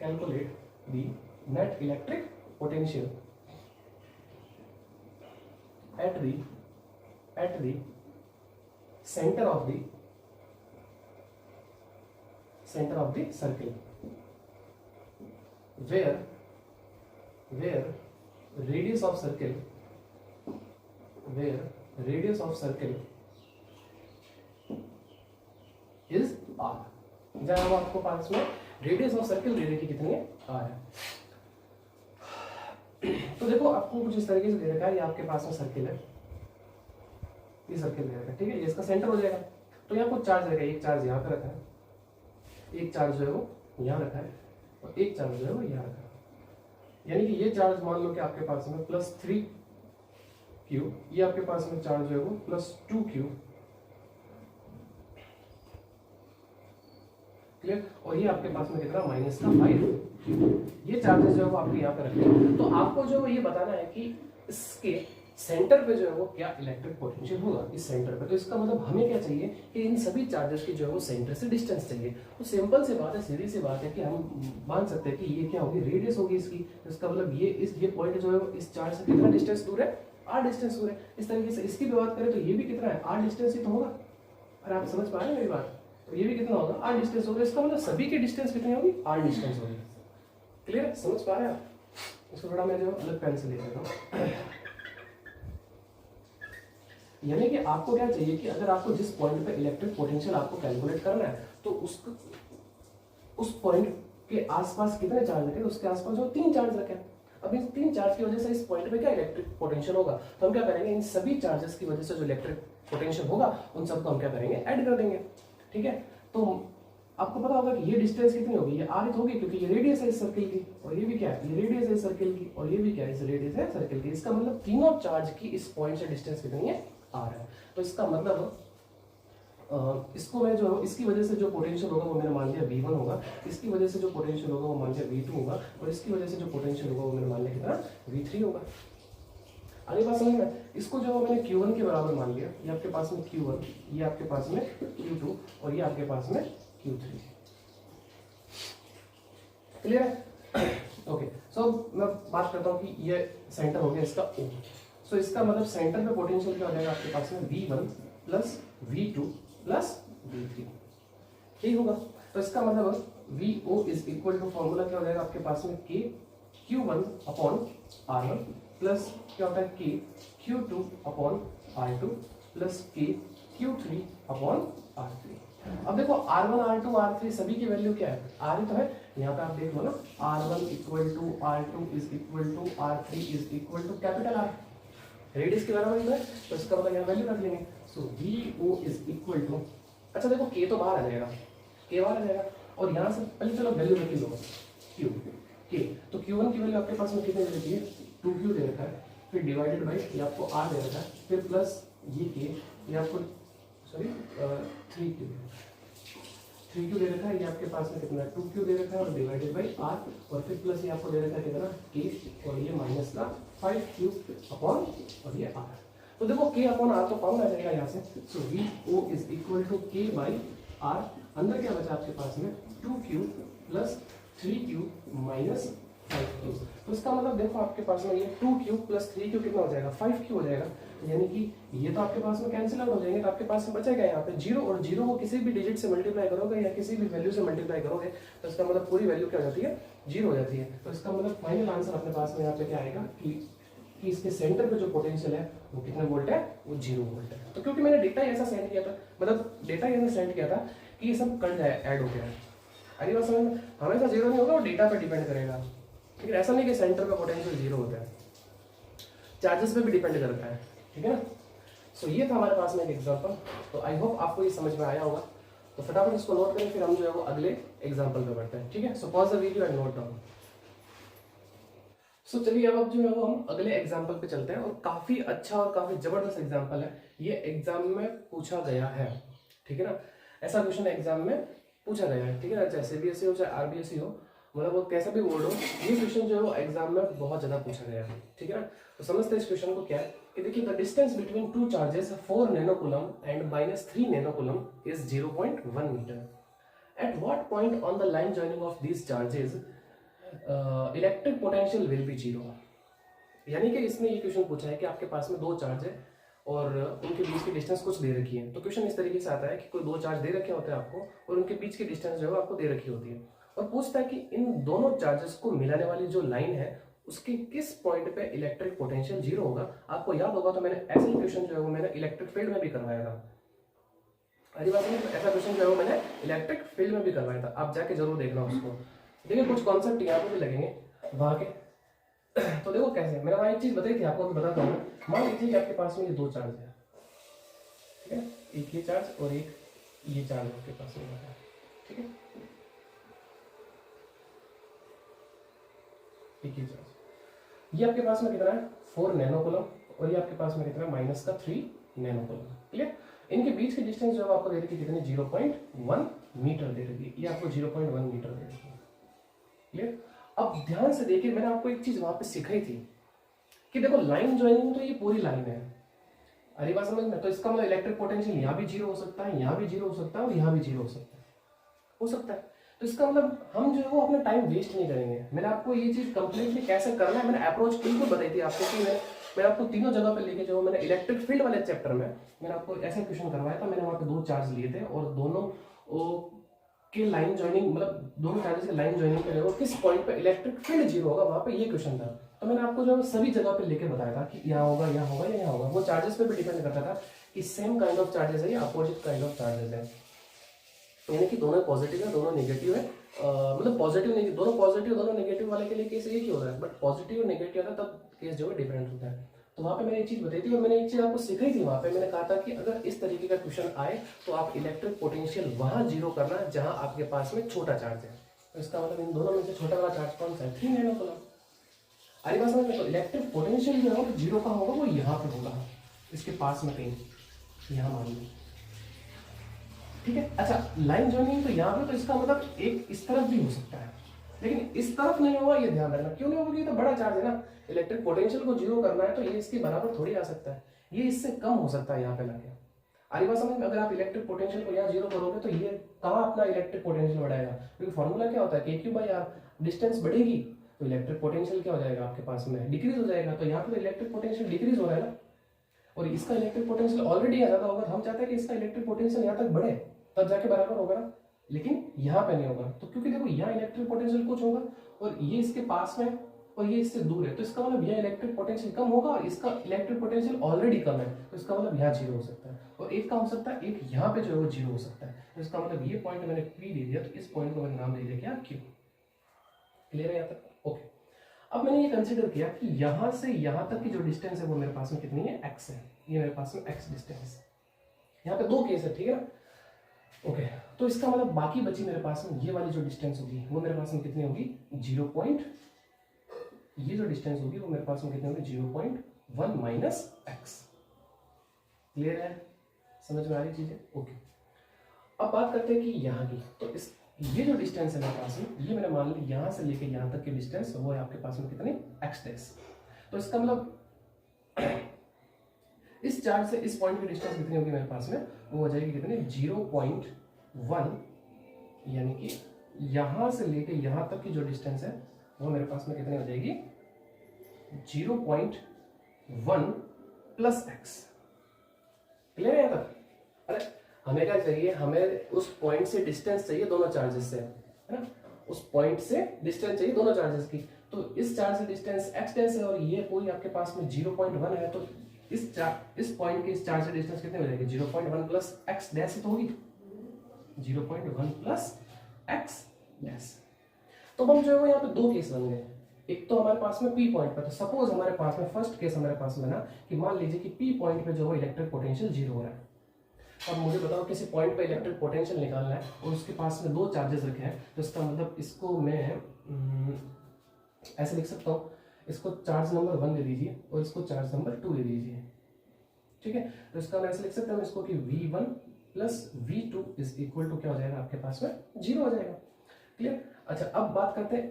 calculate the net electric potential at the center of the circle where radius of circle is r। जहाँ हम आपको पास में रेडियस ऑफ सर्किल दे रखी कितनी है, r है। तो देखो आपको कुछ इस तरीके से दे रखा है, ये आपके पास में सर्किल है, ये सर्किल दे रखा है, ठीक है, ये इसका सेंटर हो जाएगा। तो यहाँ कुछ चार्ज रहेगा, एक चार्ज यहाँ पे रखा है, एक चार्ज जो है वो यहाँ रखा है, और एक चार्ज जो है वो यहाँ रखा है। यानी कि ये चार्ज मान लो कि आपके पास में +3Q, ये आपके पास में चार्ज जो है वो +2Q, क्लियर, और ये आपके पास में कितना -5। ये चार्जेस जो है वो आपके यहाँ पे रखे हैं। तो आपको जो है ये बताना है कि इसके सेंटर पे जो है वो क्या इलेक्ट्रिक पोटेंशियल होगा इस सेंटर पे। तो इसका मतलब हमें क्या चाहिए कि इन सभी चार्जेस की जो है वो सेंटर से डिस्टेंस चाहिए। तो सिंपल सी बात है, सीधी सी बात है कि हम मान सकते हैं कि ये क्या होगी, रेडियस होगी इसकी। तो इसका मतलब ये पॉइंट जो है वो इस चार्ज से कितना डिस्टेंस दूर है, r डिस्टेंस दूर है। इस तरीके से इसकी भी बात करें तो ये भी कितना है, r डिस्टेंस ही तो होगा। अरे आप समझ पा रहे हैं मेरी बात, तो ये भी कितना होगा, r डिस्टेंस होगा। इसका मतलब सभी की डिस्टेंस कितनी होगी, r डिस्टेंस होगी। क्लियर, समझ पा रहे हैं आप? इसको थोड़ा मैं जो अलग पेन से ले लेता हूँ। यानी कि आपको क्या चाहिए कि अगर आपको जिस पॉइंट पे इलेक्ट्रिक पोटेंशियल आपको कैलकुलेट करना है, तो उस पॉइंट के आसपास कितने चार्ज रखे, उसके आसपास जो 3 चार्ज रखे। अब इन 3 चार्ज की वजह से इस पॉइंट पे क्या इलेक्ट्रिक पोटेंशियल होगा, तो हम क्या करेंगे, इन सभी चार्जेस की वजह से जो इलेक्ट्रिक पोटेंशियल होगा उन सबको हम क्या करेंगे, ऐड कर देंगे, ठीक है। तो आपको पता होगा कि ये डिस्टेंस कितनी होगी, ये r होगी, क्योंकि ये रेडियस है इस सर्किल की, और ये भी क्या है, ये रेडियस है इस सर्किल की, और ये भी क्या है, इस रेडियस है सर्किल की। इसका मतलब तीनों चार्ज की इस पॉइंट से डिस्टेंस कितनी है, r है। तो इसका मतलब इसको मैं जो इसकी वजह से जो पोटेंशियल होगा वो मैंने मान लिया V1 होगा, इसकी वजह से जो पोटेंशियल होगा वो मान लिया V2 होगा, और इसकी वजह से जो पोटेंशियल होगा वो मैंने मान लिया कितना, V3 होगा। आगे बात समझ में, इसको जो मैंने Q1 के बराबर मान लिया, ये आपके पास में Q1, ये आपके पास में Q2, और ये आपके पास में Q3। क्लियर है? ओके, सो मैं बात करता हूँ कि ये सेंटर हो गया इसका O। सो इसका मतलब सेंटर पे पोटेंशियल क्या हो जाएगा आपके पास में, V1 plus V2 plus V3, ठीक होगा। तो इसका मतलब VO is equal to, formula क्या हो जाएगा आपके पास में, K Q1 upon R1 plus क्या होता है K Q2 upon R2 plus K Q3 upon R3। अब देखो R1 R2 R3 सभी की वैल्यू क्या है, R ही तो है। यहाँ पे आप देख लो ना, R1 equal to R2 is equal to R3 is equal to capital R, radius के बराबर है, तो इसका मतलब यहाँ वैल्यू रख लेंगे। सो VO इज इक्वल टू, अच्छा देखो K तो बाहर आ जाएगा, K बाहर आ जाएगा, और यहाँ से पहले चलो वैल्यू रख लो Q K। तो Q1 की वैल्यू आपके पास में कितने दे रखी है, 2Q दे रखा है, फिर डिवाइडेड बाई ये आपको R दे रखा है, फिर प्लस ये K, ये आपको सॉरी 3Q दे रखा है, ये आपके पास में कितना 2Q दे रखा है, और डिवाइडेड बाई R, और फिर प्लस ये आपको दे रखा है कितना K, और ये माइनस का 5Q अपॉन और ये R। तो देखो K अपॉन R तो कॉमन आ जाएगा यहाँ से, so VO is equal to K by R। अंदर क्या बचा आपके पास में, 2Q plus 3Q minus 5Q। तो इसका मतलब देखो आपके पास में ये 2Q प्लस 3Q कितना हो जाएगा, 5Q हो जाएगा। यानी कि ये तो आपके पास में कैंसिल आउट हो जाएंगे, तो आपके पास में बचेगा यहाँ पे 0, और 0 को किसी भी डिजिट से मल्टीप्लाई करोगे या किसी भी वैल्यू से मल्टीप्लाई करोगे तो इसका मतलब पूरी वैल्यू क्या हो जाती है, 0 हो जाती है। तो इसका मतलब फाइनल आंसर अपने पास में यहाँ पे क्या आएगा कि इसके सेंटर पे जो पोटेंशियल है वो कितने वोल्ट है, वो 0 वोल्ट है। तो क्योंकि मैंने डेटा ऐसा सेंड किया था, मतलब डेटा ऐसा सेंड किया था कि ये सब कट जाए, ऐड हो गया है। अरे बात समझ में, हमेशा 0 नहीं होगा, वो डेटा पे डिपेंड करेगा। ठीक है, ऐसा नहीं कि सेंटर का पोटेंशियल 0 होता है, चार्जेस पे भी डिपेंड करता है, ठीक है ना। सो ये था हमारे पास में एक एग्जांपल। तो आई होप आपको ये समझ में आया होगा। तो फटाफट इसको नोट करें, फिर हम जो है वो अगले एग्जांपल पे बढ़ते हैं, ठीक है। So pause the video and note down. So चलिए अब जो है वो हम अगले एग्जाम्पल पे चलते हैं, और काफी अच्छा और काफी जबरदस्त एग्जाम्पल है, ये एग्जाम में पूछा गया है, ठीक है ना। ऐसा क्वेश्चन एग्जाम में पूछा गया है, ठीक है ना, चाहे सीबीएसई हो चाहे आरबीएसई हो, मतलब वो कैसा भी बोर्ड हो, ये क्वेश्चन जो है वो एग्जाम में बहुत ज्यादा पूछा गया है, ठीक है ना। तो समझते हैं इस क्वेश्चन को क्या है कि देखिए, the distance between two charges 4 nanocoulomb and -3 nanocoulomb is 0.1 metre. At what point on the line joining of these charges electric potential will be zero. यानी कि इसमें ये क्वेश्चन पूछा है कि आपके पास में दो चार्ज है और उनके बीच की डिस्टेंस कुछ दे रखी है। तो क्वेश्चन इस तरीके से आता है कि कोई दो चार्ज दे रखे होते हैं आपको, और उनके बीच की डिस्टेंस जो है आपको दे रखी होती है, और पूछता है कि इन दोनों चार्जेस को मिलाने वाली जो लाइन है उसके किस पॉइंट पे इलेक्ट्रिक पोटेंशियल जीरो होगा। आपको याद होगा तो मैंने ऐसा ही क्वेश्चन जो है वो मैंने इलेक्ट्रिक फील्ड में भी करवाया था। अरे बात नहीं, ऐसा क्वेश्चन जो है वो मैंने इलेक्ट्रिक फील्ड में भी करवाया था, आप जाके जरूर देखना उसको। देखिए कुछ कॉन्सेप्ट यहाँ पे भी लगेंगे वहां के। तो देखो कैसे, मैंने वहां एक चीज बताई थी आपको, अभी बताता हूँ। मान लीजिए कि आपके पास में ये दो चार्ज है, ठीक है, एक ये चार्ज और एक ये चार्ज आपके पास में है, ठीक है, एक ये चार्ज, ये आपके पास में कितना है 4 नैनोकूलम, और ये आपके पास में कितना -3 नैनोकूलम, क्लियर। इनके बीच की डिस्टेंस जो है आपको दे रखी है कितनी, 0.1 मीटर दे रखी है, ये आपको 0.1 मीटर दे रखी है, क्लियर। अब ध्यान से देखिए, मैंने आपको एक चीज वहां पे सिखाई थी कि देखो लाइन ज्वाइनिंग तो ये पूरी लाइन है, अरे बात समझ में। तो इसका मतलब इलेक्ट्रिक पोटेंशियल यहाँ भी जीरो हो सकता है, यहाँ भी जीरो हो सकता है, और यहाँ भी जीरो हो सकता है। तो इसका मतलब हम जो है वो अपना टाइम वेस्ट नहीं करेंगे। मैंने आपको ये चीज कंप्लीटली कैसे करना है मैंने अप्रोच बिल्कुल बताई थी आपको, कि मैंने आपको तीनों जगह पे लेके जो मैंने इलेक्ट्रिक फील्ड वाले चैप्टर में मैंने आपको ऐसा क्वेश्चन करवाया था। मैंने वहाँ पे दो चार्ज लिए थे, और दोनों के लाइन ज्वाइनिंग, मतलब दोनों चार्जेस के लाइन ज्वाइनिंग के लिए किस पॉइंट पे इलेक्ट्रिक फील्ड जीरो होगा, वहाँ पे ये क्वेश्चन था। तो मैंने आपको जो सभी जगह पे लेके बताया था कि यहाँ होगा, यहाँ होगा या यहाँ होगा। वो चार्जेस पे भी डिपेंड करता था कि सेम काइंड ऑफ चार्जेस है या अपोजिट काइंड ऑफ चार्जेस है, यानी कि दोनों पॉजिटिव है दोनों नेगेटिव है। मतलब पॉजिटिव नहीं, दोनों पॉजिटिव दोनों नेगेटिव वाले के लिए केस एक ही होता है, बट पॉजिटिव और नेगेटिव है तब केस जो है डिफरेंट होता है। तो वहाँ पे मैंने एक चीज बताई थी, और मैंने एक चीज आपको सिखाई थी वहाँ पे। मैंने कहा था कि अगर इस तरीके का क्वेश्चन आए तो आप इलेक्ट्रिक पोटेंशियल वहां जीरो करना जहां आपके पास में छोटा चार्ज है। तो इसका मतलब इन दोनों में से छोटा वाला चार्ज कौन सा है, 3 नैनोकूलम। अरे बात समझ में। तो इलेक्ट्रिक पोटेंशियल जो है वो जीरो का होगा, वो यहाँ पे होगा, इसके पास में कहीं यहाँ मान लो, ठीक है। अच्छा, लाइन ज्वाइनिंग तो यहाँ पे, तो इसका मतलब एक इस तरफ भी हो सकता है, लेकिन इस तरफ नहीं होगा, ये ध्यान रखना। क्यों नहीं होगा, ये तो बड़ा चार्ज है ना, इलेक्ट्रिक पोटेंशियल को जीरो करना है तो ये इसके बराबर थोड़ी आ सकता है, ये इससे कम हो सकता है यहाँ पे लाके। आरी बात समझ में। अगर आप इलेक्ट्रिक पोटेंशियल को यहाँ जीरो करोगे तो ये कहाँ अपना इलेक्ट्रिक पोटेंशियल बढ़ाएगा, क्योंकि फॉर्मूला क्या होता है k3/r, डिस्टेंस बढ़ेगी तो इलेक्ट्रिक पोटेंशियल क्या हो जाएगा आपके पास में, डिक्रीज हो जाएगा। तो यहाँ पे तो इलेक्ट्रिक पोटेंशियल डिक्रीज हो रहा है ना, और इसका इलेक्ट्रिक पोटेंशियल ऑलरेडी ज्यादा होगा, तो हम चाहते हैं कि इसका इलेक्ट्रिक पोटेंशियल यहाँ तक बढ़े, तब जाके बराबर होगा ना, लेकिन यहाँ पे नहीं होगा। तो क्योंकि देखो यहाँ इलेक्ट्रिक पोटेंशियल कुछ होगा और ये इसके पास में और ये इससे दूर है, तो इसका मतलब यहाँ इलेक्ट्रिक पोटेंशियल कम होगा, और इसका इलेक्ट्रिक पोटेंशियल ऑलरेडी कम है, तो इसका मतलब यहाँ जीरो हो सकता है। और एक का हो सकता है, एक यहाँ पे जो है वो जीरो हो सकता है। तो इसका मतलब ये पॉइंट मैंने P दे दिया, तो इस पॉइंट को मैंने नाम दे दिया क्या, Q। क्लियर है यहाँ तक? ओके। अब मैंने ये कंसिडर किया कि यहाँ से यहाँ तक की जो डिस्टेंस है वो मेरे पास में कितनी है, x है। ये मेरे पास में x डिस्टेंस। यहाँ पे दो केस है, ठीक है ना। ओके, तो इसका मतलब बाकी बची मेरे पास में ये वाली जो डिस्टेंस होगी वो मेरे पास में कितनी होगी, 0. ये जो डिस्टेंस होगी वो मेरे पास में कितनी होगी, 0.1 माइनस x। क्लियर है, समझ में आ रही चीज है? ओके। अब बात करते हैं कि यहाँ की, तो इस ये जो डिस्टेंस है मेरे पास में, ये मैंने मान ली यहाँ से लेके यहाँ तक की डिस्टेंस वो है आपके पास में कितनी, x डैश। तो इसका मतलब इस चार्ज से इस पॉइंट की डिस्टेंस कितनी होगी मेरे पास में, वो हो जाएगी कितनी, 0.1, यानी कि यहां से लेके यहां तक की जो डिस्टेंस है वो मेरे पास में कितनी हो जाएगी, 0.1 प्लस x। क्लियर है यहाँ तक? अरे हमें क्या चाहिए, हमें उस पॉइंट से डिस्टेंस चाहिए दोनों चार्जेस से, है ना, उस पॉइंट से डिस्टेंस चाहिए दोनों चार्जेस की। तो इस चार्ज से डिस्टेंस x डैश है और ये कोई आपके पास में 0.1 है, तो इस पॉइंट के इस चार्ज से डिस्टेंस कितनी हो जाएगी, 0.1 प्लस x डैश ही तो होगी, 0.1 प्लस x डैश। तो हम जो है वो यहाँ पे दो केस बन गए। एक तो हमारे पास में P पॉइंट पे, तो सपोज हमारे पास में फर्स्ट केस हमारे पास में ना कि मान लीजिए कि P पॉइंट पे जो है इलेक्ट्रिक पोटेंशियल जीरो हो रहा है। अब मुझे बताओ किसी पॉइंट पे इलेक्ट्रिक पोटेंशियल निकालना है और उसके पास में दो चार्जेस रखे हैं, तो इसका मतलब इसको मैं ऐसे लिख सकता हूँ, इसको चार्ज नंबर 1 दे दीजिए और इसको चार्ज नंबर 2 दे दीजिए, ठीक है। तो इसका हम ऐसे लिख सकते हैं इसको कि V1 plus V2 is equal to क्या हो जाएगा आपके पास में 0 हो जाएगा। क्लियर। अच्छा अब बात करते हैं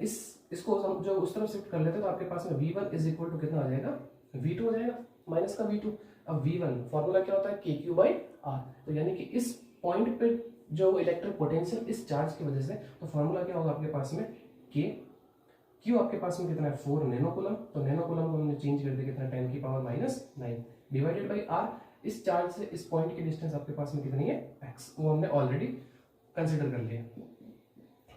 इसको हम जो उस तरफ शिफ्ट कर लेते हैं तो आपके पास में V1 इज इक्वल टू कितना आ जाएगा V2 हो जाएगा माइनस का V2। अब V1 फॉर्मूला क्या होता है KQ/R, तो यानी कि इस पॉइंट पे जो इलेक्ट्रिक पोटेंशियल इस चार्ज की वजह से, तो फॉर्मूला क्या होगा आपके पास में Q आपके पास में कितना है 4 नैनो कूलम, तो नैनो कूलम को हमने चेंज कर दिया कितना 10⁻⁹ डिवाइडेड बाई R। इस चार्ज से इस पॉइंट की डिस्टेंस आपके पास में कितनी है x, वो हमने ऑलरेडी कंसीडर कर लिया,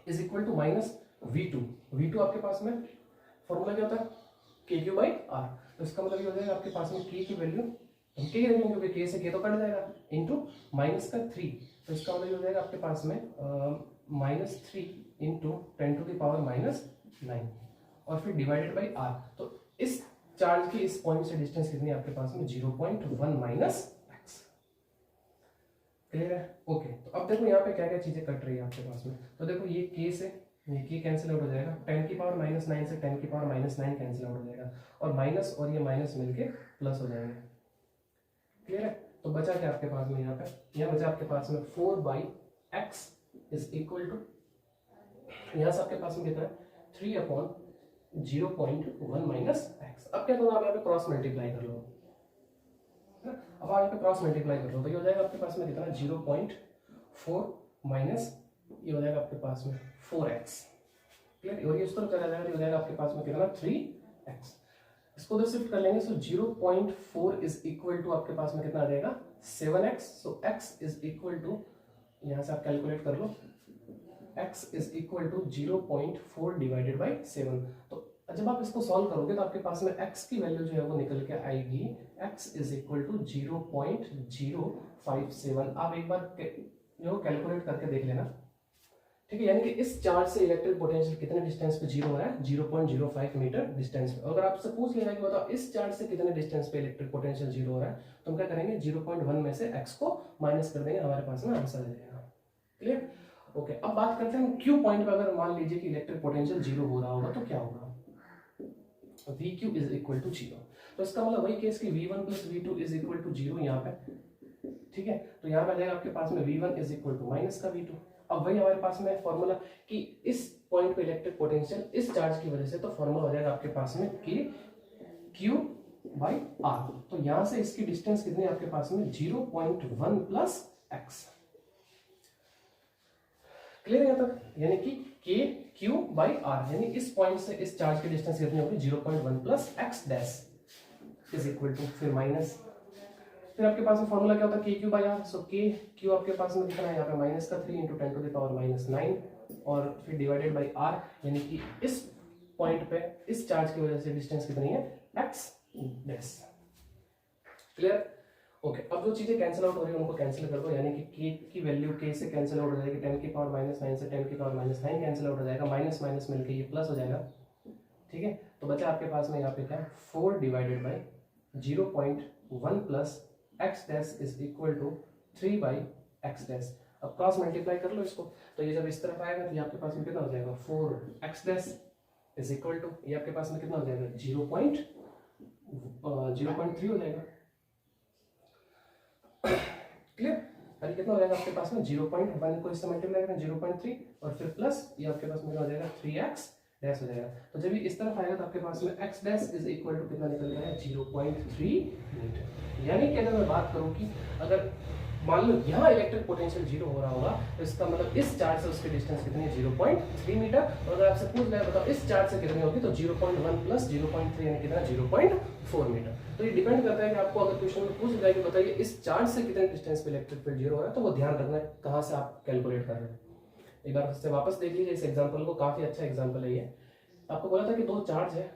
is equal to minus V2 आपके पास में फॉर्मूला क्या होता है KQ/R, तो इसका मतलब ये हो जाएगा आपके पास में K की वैल्यू हम K रखेंगे क्योंकि K से K तो कट जाएगा इंटू माइनस का 3, तो इसका मतलब ये हो जाएगा आपके पास में -3 इंटू 10⁻⁹ और फिर डिवाइडेड बाई R। तो इस चार्ज की इस पॉइंट से डिस्टेंस कितनी है आपके पास में 0.1 माइनस x। क्लियर है? ओके। तो अब देखो यहाँ पे क्या क्या चीजें कट रही है आपके पास में, तो देखो ये K से ये K कैंसिल आउट हो जाएगा, 10⁻⁹ से 10⁻⁹ कैंसिल आउट हो जाएगा और माइनस और ये माइनस मिलके प्लस हो जाएंगे। क्लियर है? तो बचा क्या आपके पास में यहाँ पे, यहाँ बचा आपके पास में 4/x इज इक्वल टू, यहाँ से आपके पास में कितना है 3/0.1 माइनस x। अब क्या करो आप यहाँ पे क्रॉस मल्टीप्लाई कर लो, अब आप यहाँ पे क्रॉस मल्टीप्लाई कर लो तो ये हो जाएगा आपके पास में कितना 0.4 माइनस ये हो जाएगा आपके पास में 4x। क्लियर? और ये इस तरफ चला जाएगा, ये हो जाएगा आपके पास में कितना 3x। इसको उधर शिफ्ट कर लेंगे, सो 0.4 इज इक्वल टू आपके पास में कितना आ जाएगा 7x। So x is equal to, यहाँ से आप कैलकुलेट कर लो, x is equal to 0.4 divided by 7। तो जब आप इसको सॉल्व करोगे तो आपके पास में x की वैल्यू जो है वो निकल के आएगी x इज इक्वल टू 0.057। आप एक बार जो कैलकुलेट करके देख लेना, ठीक है। यानी कि इस चार्ज से इलेक्ट्रिक पोटेंशियल कितने डिस्टेंस पे जीरो हो रहा है 0.05 मीटर डिस्टेंस पे। अगर आपसे पूछ लेना कि बताओ इस चार्ज से कितने डिस्टेंस पे इलेक्ट्रिक पोटेंशियल जीरो हो रहा है, तो हम क्या करेंगे 0.1 में से x को माइनस कर देंगे, हमारे पास में आंसर आ जाएगा। क्लियर? ओके। अब बात करते हैं Q पॉइंट पे अगर मान लीजिए कि इलेक्ट्रिक पोटेंशियल जीरो हो रहा होगा तो क्या होगा, VQ इज इक्वल टू 0। तो इसका मतलब वही केस कि V1 plus V2 is equal to 0 यहाँ पे, ठीक है। तो यहाँ पे आ जाएगा आपके पास में V1 is equal to minus का V2। अब वही हमारे पास में फॉर्मूला कि इस पॉइंट पे इलेक्ट्रिक पोटेंशियल इस चार्ज की वजह से, तो फॉर्मूला हो जाएगा आपके पास में KQ/R। तो यहाँ से इसकी डिस्टेंस कितनी है आपके पास में 0.1 प्लस x। क्लियर है यहाँ तक? यानी कि KQ/R यानी इस पॉइंट से इस चार्ज की डिस्टेंस कितनी होगी 0.1 plus x dash is equal to फिर माइनस, फिर आपके पास में फॉर्मूला क्या होता है KQ/R। सो KQ आपके पास में कितना है यहाँ पे माइनस का 3 इंटू 10⁻⁹ और फिर डिवाइडेड बाई R, यानी कि इस पॉइंट पे इस चार्ज की वजह से डिस्टेंस कितनी है x डैश। क्लियर? ओके। अब जो चीजें कैंसिल आउट हो रही है उनको कैंसिल कर दो, यानी कि K की वैल्यू K से कैंसिल आउट हो जाएगी, 10⁻⁹ से 10⁻⁹ कैंसिल आउट हो जाएगा, माइनस माइनस मिलके ये प्लस हो जाएगा, ठीक है। तो बचा आपके पास में यहाँ पे क्या 4 divided by 0.1 plus x dash is equal to 3/x dash. अब क्रॉस मल्टीप्लाई कर लो इसको, तो ये जब इस तरफ आएगा तो ये आपके पास में कितना हो जाएगा 4x dash is equal to ये आपके पास में कितना हो जाएगा 0.3 हो जाएगा। क्लियर? अरे कितना हो जाएगा आपके पास में 0.1 को इससे मल्टीप्लाई करें 0.3 और फिर प्लस ये आपके पास में हो जाएगा 3x डैश हो जाएगा। तो जब ये इस तरफ आएगा तो आपके पास में x dash is equal to कितना निकल रहा है 0.3 मीटर। यानी कि अगर मैं बात करूं कि अगर मान लो यहाँ इलेक्ट्रिक पोटेंशियल जीरो हो रहा होगा तो इसका मतलब इस चार्ज से उसकी डिस्टेंस कितनी है 0.3 मीटर, और अगर आपसे पूछ लिया बताओ इस चार्ज से कितनी होगी तो 0.1 प्लस 0.3 यानी कितना 0.4 मीटर। तो ये डिपेंड करता है कि आपको अगर क्वेश्चन में पूछ जाए कि बताइए इस चार्ज से कितने डिस्टेंस पे इलेक्ट्रिक फील्ड जीरो हो रहा है, तो वो ध्यान रखना है कहाँ से आप कैलकुलेट कर रहे हैं। एक बार उससे वापस देख लीजिए इस एग्जाम्पल को, काफी अच्छा एग्जाम्पल है ये। आपको बोला था कि दो चार्ज है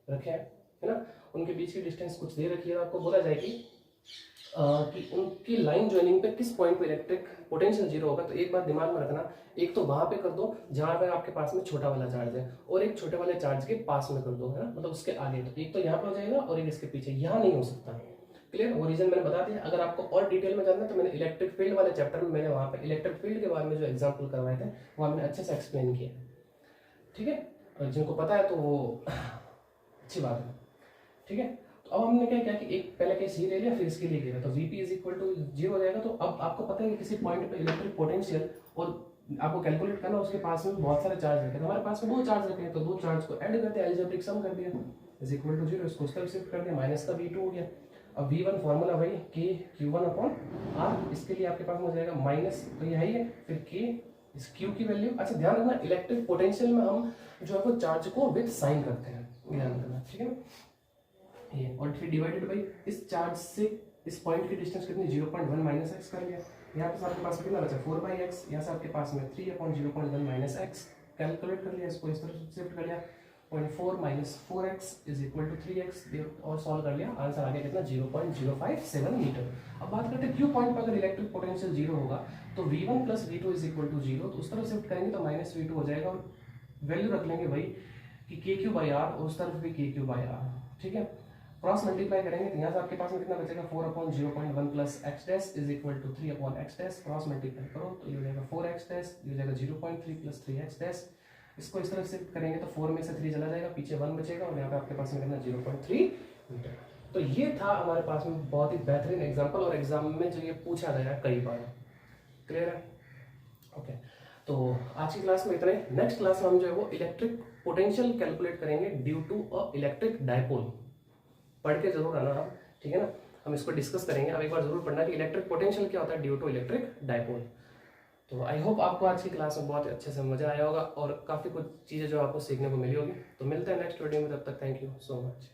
रखे हैं, है ना, उनके बीच की डिस्टेंस कुछ दे रखी है, आपको बोला जाए कि उनकी लाइन ज्वाइनिंग पे किस पॉइंट पे इलेक्ट्रिक पोटेंशियल जीरो होगा। तो एक बात दिमाग में रखना, एक तो वहां पे कर दो जहां पे आपके पास में छोटा वाला चार्ज है, और एक छोटे वाले चार्ज के पास में कर दो, है ना, मतलब उसके आगे। तो एक तो यहाँ पे हो जाएगा और एक इसके पीछे, यहाँ नहीं हो सकता। क्लियर? वो रीजन मैंने बता दिया। अगर आपको और डिटेल में जानना है तो मैंने इलेक्ट्रिक फील्ड वाले चैप्टर में मैंने वहां पे इलेक्ट्रिक फील्ड के बारे में जो एग्जाम्पल करवाए थे वो हमने अच्छे से एक्सप्लेन किया, ठीक है। जिनको पता है तो वो अच्छी बात है, ठीक है। तो अब हमने क्या किया कि एक पहले केस ये ले लिया, फिर इसके लिए किया, तो Vp इज इक्वल टू 0 हो जाएगा। तो अब आपको पता है कि किसी पॉइंट पे इलेक्ट्रिक पोटेंशियल, और आपको कैलकुलेट करना उसके पास में बहुत सारे चार्ज रखे, तो हमारे पास में 2 चार्ज रखे हैं, तो 2 चार्ज को ऐड कर दिया, अलजेब्रिक सम कर दिया, इज इक्वल टू 0, इसको उस तरफ शिफ्ट कर दिया, माइनस का V2 हो गया। अब V1 फॉर्मूला वही K Q1 अपॉन R, इसके लिए आपके पास हो जाएगा माइनस, तो ये है ही है, फिर K इस Q की वैल्यू। अच्छा ध्यान रखना, इलेक्ट्रिक पोटेंशियल में हम जो है वो चार्ज को विद साइन करते हैं, ध्यान रखना, ठीक है ना। ये और फिर डिवाइडेड बाई इस चार्ज से इस पॉइंट की डिस्टेंस कितनी 0.1 माइनस एक्स कर लिया। यहाँ पे आपके पास कितना बचा 4/x, यहाँ से आपके पास में 3/0.1 माइनस एक्स, कैलकुलेट कर लिया, इसको इस तरह से शिफ्ट कर लिया, 0.4 minus 4x is equal to 3x, और सॉल्व कर लिया, आंसर आ गया कितना 0.057 मीटर। अब बात करते हैं क्यू पॉइंट पर अगर इलेक्ट्रिक पोटेंशियल 0 होगा तो V1 plus V2 is equal to 0, तो उस तरफ शिफ्ट करेंगे तो माइनस V2 हो जाएगा, और वैल्यू रख लेंगे वही कि KQ/R, और उस तरफ भी KQ/R, ठीक है। क्रॉस मल्टीप्लाई करेंगे तो यहाँ से आपके पास में कितना बचेगा 4/0.1 plus x dash is equal to 3/x dash, cross multiply करो तो ये हो जाएगा 4x डैश, ये हो जाएगा 0.3 प्लस 3x डैश, इसको इस तरफ शिफ्ट करेंगे तो 4 में से 3 चला जाएगा, पीछे 1 बचेगा, और यहाँ पे आपके पास में कितना 0.3 मीटर। तो ये था हमारे पास में बहुत ही बेहतरीन एग्जाम्पल, और एग्जाम में जो ये पूछा गया कई बार, क्लियर है, ओके। तो आज की क्लास में इतना ही। नेक्स्ट क्लास में हम जो है वो इलेक्ट्रिक पोटेंशियल कैलकुलेट करेंगे due to a electric dipole, पढ़ के जरूर आना आप, ठीक है ना, हम इसको डिस्कस करेंगे। अब एक बार जरूर पढ़ना कि इलेक्ट्रिक पोटेंशियल क्या होता है ड्यू टू इलेक्ट्रिक डायपोल। तो आई होप आपको आज की क्लास में बहुत अच्छे से मजा आया होगा, और काफ़ी कुछ चीज़ें जो आपको सीखने को मिली होगी। तो मिलते हैं नेक्स्ट वीडियो में, तब तक थैंक यू सो मच।